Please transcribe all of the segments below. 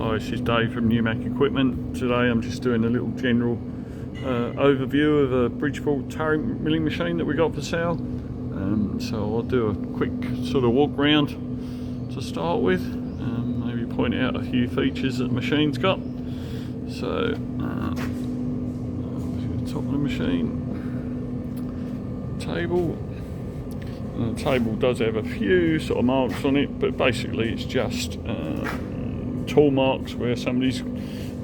Hi, this is Dave from New Mac Equipment. Today I'm just doing a little general overview of a Bridgeport turret milling machine that we got for sale. So I'll do a quick sort of walk round to start with, maybe point out a few features that the machine's got. So top of the machine, table. The table does have a few sort of marks on it, but basically it's just tool marks where somebody's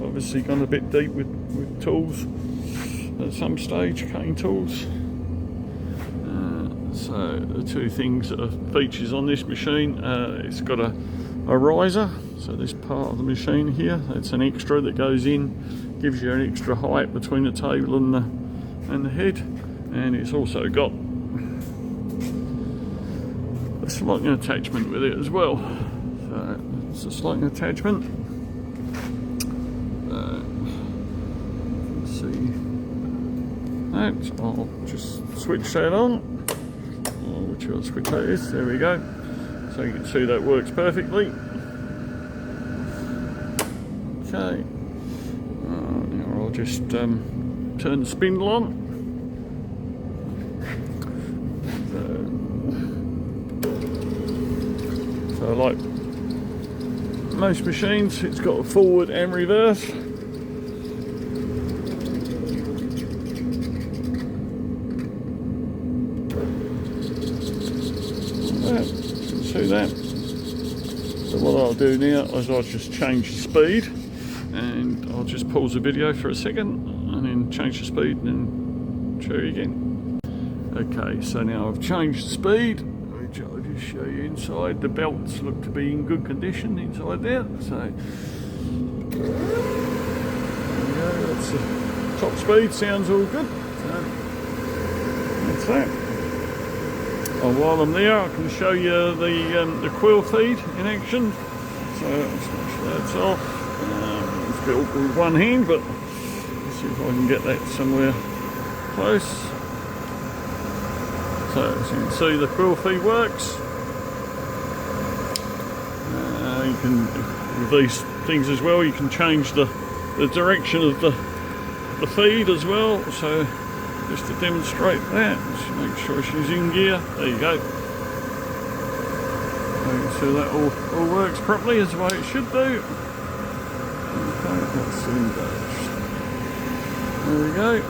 obviously gone a bit deep with tools at some stage, cutting tools. So the two things that are features on this machine, it's got a riser. So this part of the machine here, that's an extra that goes in, gives you an extra height between the table and the head, and it's also got a slotting attachment with it as well. So it's a slotting attachment. Let's see that. I'll just switch that on. Which I'll switch that is. There we go. So you can see that works perfectly. Okay. Now I'll just turn the spindle on. So like most machines, it's got a forward and reverse. See that? So what I'll do now is I'll just change the speed, and I'll just pause the video for a second and then change the speed and then show you again. Okay, so now I've changed the speed. I'll just show you inside. The belts look to be in good condition inside there. So there we go, that's the top speed, sounds all good. So that's that. And while I'm there, I can show you the quill feed in action. So that's off. It's built with one hand, but let's see if I can get that somewhere close. So as you can see, the quill feed works. You can, with these things as well, you can change the direction of the feed as well. So just to demonstrate that, just make sure she's in gear. There you go. So that all works properly as the way it should do. Okay, let's see that. There we go.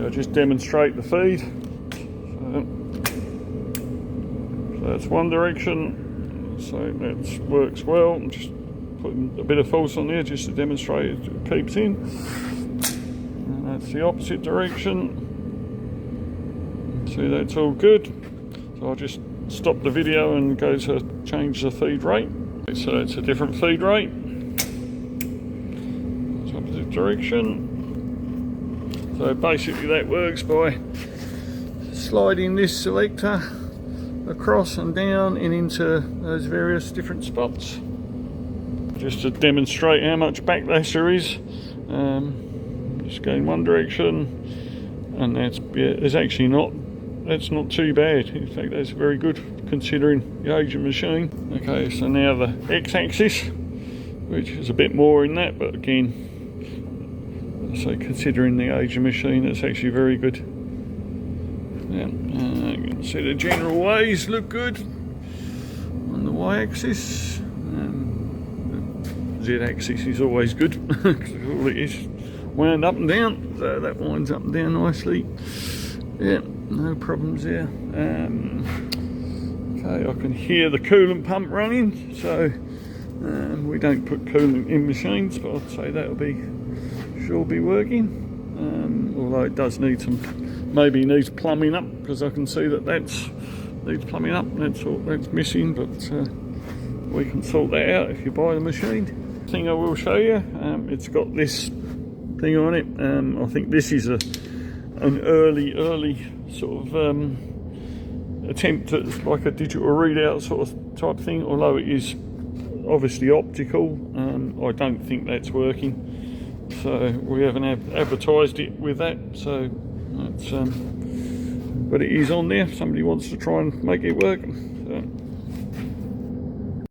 I'll just demonstrate the feed. So that's one direction. So that works well. I'm just putting a bit of force on there just to demonstrate it keeps in. That's the opposite direction. See, that's all good. So I'll just stop the video and go to change the feed rate. So it's a different feed rate. It's opposite direction. So basically that works by sliding this selector across and down and into those various different spots. Just to demonstrate how much backlash there is. Just go in one direction, and that's actually that's not too bad. In fact, that's very good considering the age of the machine. Okay, so now the x-axis, which is a bit more in that, but again, so considering the age of the machine, that's actually very good. Yeah, you can see the general ways look good on the y-axis. The z-axis is always good because all it is. Wound up and down, so that winds up and down nicely. Yeah, no problems there. Okay, I can hear the coolant pump running, so we don't put coolant in machines, but I'd say that'll sure be working. Although it does need maybe needs plumbing up, because I can see that needs plumbing up. That's missing, but we can sort that out if you buy the machine. Thing I will show you, it's got this thing on it. I think this is an early sort of attempt at like a digital readout sort of type thing, although it is obviously optical. I don't think that's working, so we haven't advertised it with that. So that's but it is on there if somebody wants to try and make it work.